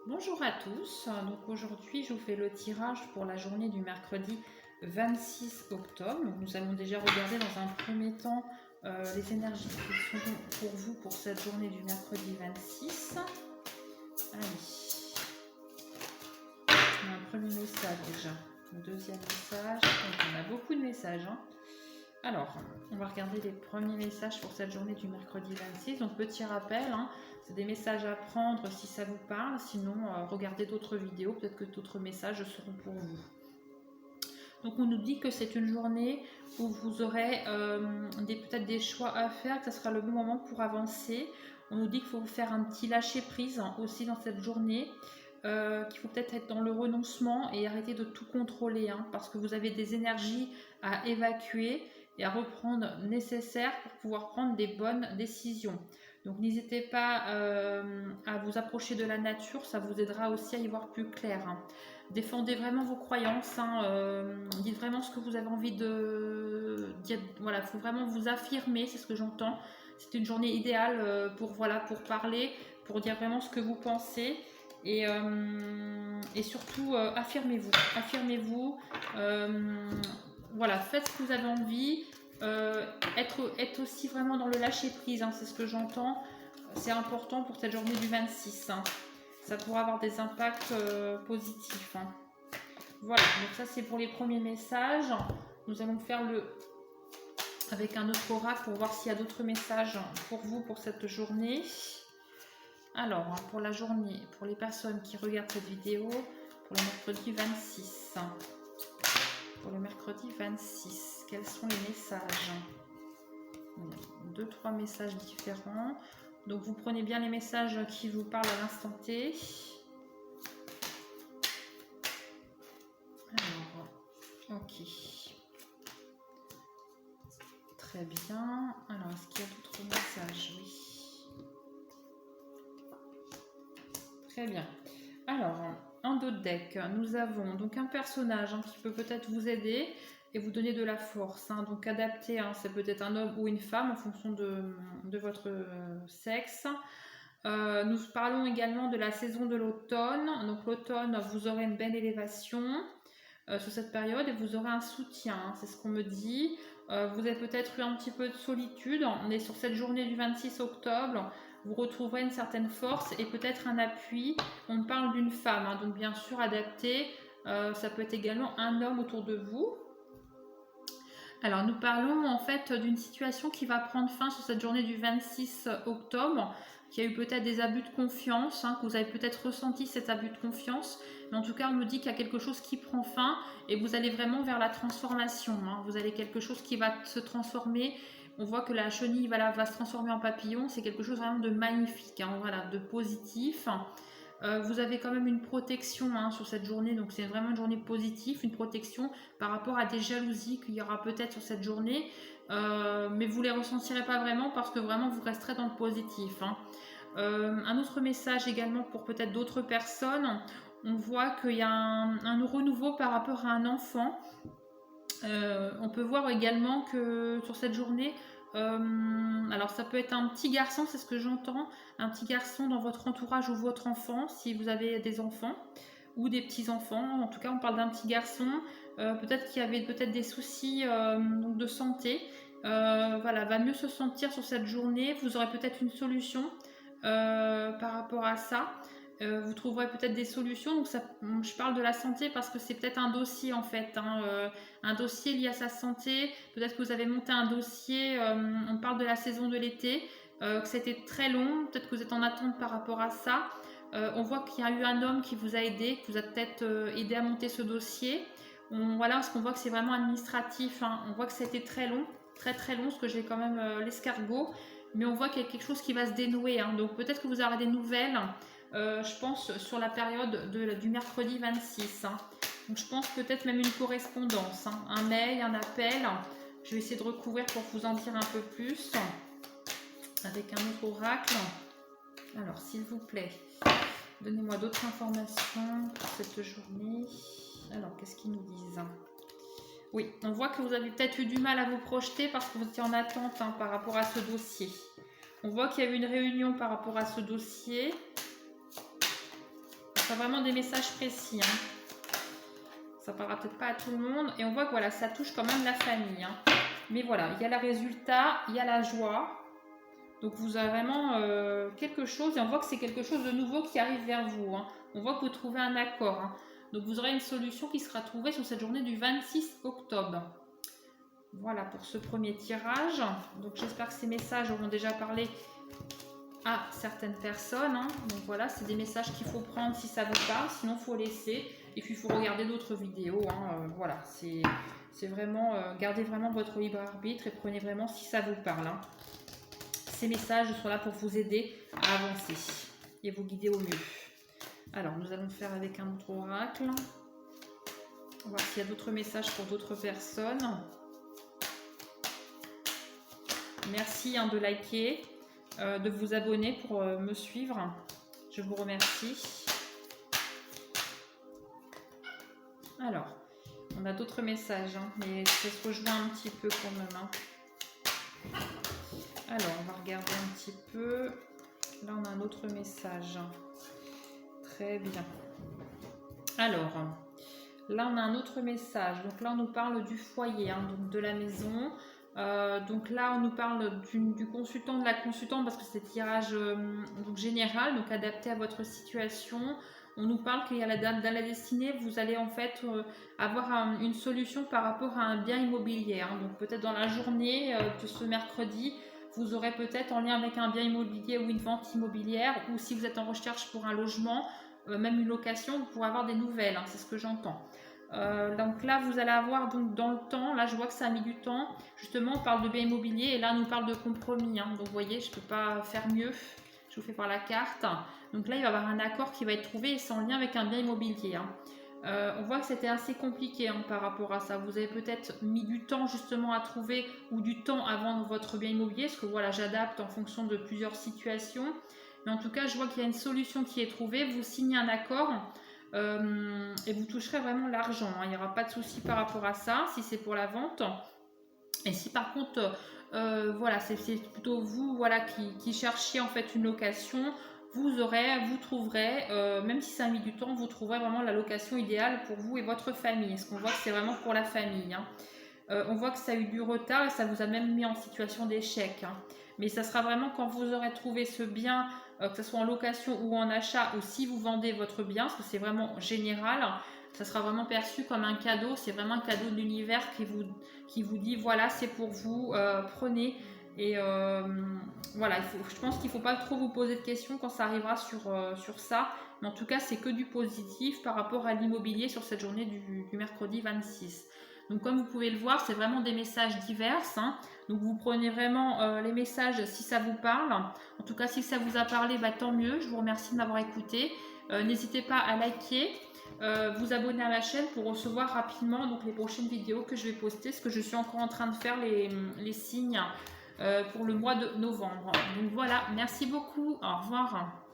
Bonjour à tous, donc aujourd'hui je vous fais le tirage pour la journée du mercredi 26 octobre. Donc, nous allons déjà regarder dans un premier temps les énergies qui sont pour vous pour cette journée du mercredi 26. Allez, on a un premier message déjà, un deuxième message, donc, on a beaucoup de messages. Alors, on va regarder les premiers messages pour cette journée du mercredi 26. Donc, petit rappel, c'est des messages à prendre si ça vous parle. Sinon, regardez d'autres vidéos. Peut-être que d'autres messages seront pour vous. Donc, on nous dit que c'est une journée où vous aurez peut-être des choix à faire, que ce sera le bon moment pour avancer. On nous dit qu'il faut vous faire un petit lâcher-prise aussi dans cette journée. Qu'il faut peut-être être dans le renoncement et arrêter de tout contrôler, parce que vous avez des énergies à évacuer et à reprendre nécessaires pour pouvoir prendre des bonnes décisions. Donc n'hésitez pas à vous approcher de la nature, ça vous aidera aussi à y voir plus clair. Défendez vraiment vos croyances, dites vraiment ce que vous avez envie de dire. Voilà, il faut vraiment vous affirmer, c'est ce que j'entends. C'est une journée idéale pour parler, pour dire vraiment ce que vous pensez. Et surtout, affirmez-vous. Affirmez-vous. Voilà, faites ce que vous avez envie. Être aussi vraiment dans le lâcher-prise, c'est ce que j'entends. C'est important pour cette journée du 26. Ça pourra avoir des impacts positifs. Voilà, donc ça c'est pour les premiers messages. Nous allons faire avec un autre oracle pour voir s'il y a d'autres messages pour vous pour cette journée. Alors, pour la journée, pour les personnes qui regardent cette vidéo, pour le mercredi 26. Pour le mercredi 26, quels sont les messages? 2-3 messages différents. Donc, vous prenez bien les messages qui vous parlent à l'instant T. Alors, ok. Très bien. Alors, est-ce qu'il y a d'autres messages? Oui. Très bien. Alors, un autre deck, nous avons donc un personnage qui peut peut-être vous aider et vous donner de la force. Donc adapté, c'est peut-être un homme ou une femme en fonction de votre sexe. Nous parlons également de la saison de l'automne. Donc l'automne, vous aurez une belle élévation sur cette période et vous aurez un soutien, c'est ce qu'on me dit. Vous avez peut-être eu un petit peu de solitude, mais sur cette journée du 26 octobre, vous retrouverez une certaine force et peut-être un appui. On parle d'une femme, donc bien sûr adaptée. Ça peut être également un homme autour de vous. Alors nous parlons en fait d'une situation qui va prendre fin sur cette journée du 26 octobre, qui a eu peut-être des abus de confiance, que vous avez peut-être ressenti cet abus de confiance, mais en tout cas on me dit qu'il y a quelque chose qui prend fin et vous allez vraiment vers la transformation. Vous avez quelque chose qui va se transformer. On voit que la chenille va se transformer en papillon, c'est quelque chose vraiment de magnifique, voilà, de positif. Vous avez quand même une protection sur cette journée, donc c'est vraiment une journée positive, une protection par rapport à des jalousies qu'il y aura peut-être sur cette journée, mais vous ne les ressentirez pas vraiment parce que vraiment vous resterez dans le positif. Un autre message également pour peut-être d'autres personnes, on voit qu'il y a un renouveau par rapport à un enfant. On peut voir également que sur cette journée, alors ça peut être un petit garçon, c'est ce que j'entends, un petit garçon dans votre entourage ou votre enfant, si vous avez des enfants ou des petits-enfants. En tout cas, on parle d'un petit garçon, peut-être qu'il y avait peut-être des soucis de santé. Voilà, va mieux se sentir sur cette journée. Vous aurez peut-être une solution par rapport à ça. Vous trouverez peut-être des solutions. Donc ça, je parle de la santé parce que c'est peut-être un dossier en fait, un dossier lié à sa santé. Peut-être que vous avez monté un dossier, on parle de la saison de l'été, que c'était très long, peut-être que vous êtes en attente par rapport à ça. On voit qu'il y a eu un homme qui vous a aidé, qui vous a peut-être aidé à monter ce dossier. Voilà, parce qu'on voit que c'est vraiment administratif, on voit que c'était très long, très très long, parce que j'ai quand même l'escargot, mais on voit qu'il y a quelque chose qui va se dénouer, donc peut-être que vous aurez des nouvelles. Je pense sur la période du mercredi 26. Donc je pense peut-être même une correspondance, un mail, un appel. Je vais essayer de recouvrir pour vous en dire un peu plus avec un autre oracle. Alors s'il vous plaît, donnez-moi d'autres informations pour cette journée. Alors qu'est-ce qu'ils nous disent? Oui, on voit que vous avez peut-être eu du mal à vous projeter parce que vous étiez en attente par rapport à ce dossier. On voit qu'il y a eu une réunion par rapport à ce dossier. soit vraiment des messages précis. Hein. Ça parlera peut-être pas à tout le monde. Et on voit que voilà, ça touche quand même la famille. Hein. Mais voilà, il y a le résultat, il y a la joie. Donc vous avez vraiment quelque chose, et on voit que c'est quelque chose de nouveau qui arrive vers vous. Hein. On voit que vous trouvez un accord. Hein. Donc vous aurez une solution qui sera trouvée sur cette journée du 26 octobre. Voilà pour ce premier tirage. Donc j'espère que ces messages auront déjà parlé à certaines personnes. Hein. Donc voilà, c'est des messages qu'il faut prendre si ça vous parle, sinon il faut laisser. Et puis il faut regarder d'autres vidéos. Hein. Voilà, c'est vraiment, gardez vraiment votre libre arbitre et prenez vraiment si ça vous parle. Hein. Ces messages sont là pour vous aider à avancer et vous guider au mieux. Alors, nous allons faire avec un autre oracle. On va voir s'il y a d'autres messages pour d'autres personnes. Merci hein, de liker, de vous abonner pour me suivre. Je vous remercie. Alors, on a d'autres messages, hein, mais ça se rejoint un petit peu quand même. Hein. Alors, on va regarder un petit peu. Là, on a un autre message. Très bien. Alors, là, on a un autre message. Donc là, on nous parle du foyer, hein, donc de la maison. Donc là, on nous parle du consultant, de la consultante, parce que c'est tirage donc général, donc adapté à votre situation. On nous parle qu'il y a dans la destinée, vous allez en fait avoir une solution par rapport à un bien immobilier. Hein. Donc peut-être dans la journée de ce mercredi, vous aurez peut-être en lien avec un bien immobilier ou une vente immobilière, ou si vous êtes en recherche pour un logement, même une location, vous pourrez avoir des nouvelles, hein, c'est ce que j'entends. Donc là, vous allez avoir donc dans le temps, là je vois que ça a mis du temps, justement on parle de bien immobilier et là on nous parle de compromis. Hein. Donc vous voyez, je ne peux pas faire mieux, je vous fais par la carte. Donc là, il va y avoir un accord qui va être trouvé et c'est en lien avec un bien immobilier. Hein. On voit que c'était assez compliqué hein, par rapport à ça. Vous avez peut-être mis du temps justement à trouver ou du temps à vendre votre bien immobilier, parce que voilà, j'adapte en fonction de plusieurs situations. Mais en tout cas, je vois qu'il y a une solution qui est trouvée. Vous signez un accord et vous toucherez vraiment l'argent. Hein. Il n'y aura pas de souci par rapport à ça, si c'est pour la vente. Et si par contre, voilà, c'est plutôt vous voilà, qui cherchiez en fait une location, vous trouverez, même si ça a mis du temps, vous trouverez vraiment la location idéale pour vous et votre famille. Parce qu'on voit que c'est vraiment pour la famille. Hein. On voit que ça a eu du retard et ça vous a même mis en situation d'échec. Hein. Mais ça sera vraiment quand vous aurez trouvé ce bien, que ce soit en location ou en achat, ou si vous vendez votre bien, parce que c'est vraiment général, ça sera vraiment perçu comme un cadeau. C'est vraiment un cadeau de l'univers qui vous dit voilà, c'est pour vous, prenez. Et voilà, je pense qu'il ne faut pas trop vous poser de questions quand ça arrivera sur ça. Mais en tout cas, c'est que du positif par rapport à l'immobilier sur cette journée du mercredi 26. Donc comme vous pouvez le voir, c'est vraiment des messages divers. Hein. Donc vous prenez vraiment les messages si ça vous parle. En tout cas, si ça vous a parlé, bah, tant mieux. Je vous remercie de m'avoir écouté. N'hésitez pas à liker, vous abonner à la chaîne pour recevoir rapidement donc, les prochaines vidéos que je vais poster. Parce que je suis encore en train de faire les signes pour le mois de novembre. Donc voilà, merci beaucoup. Au revoir.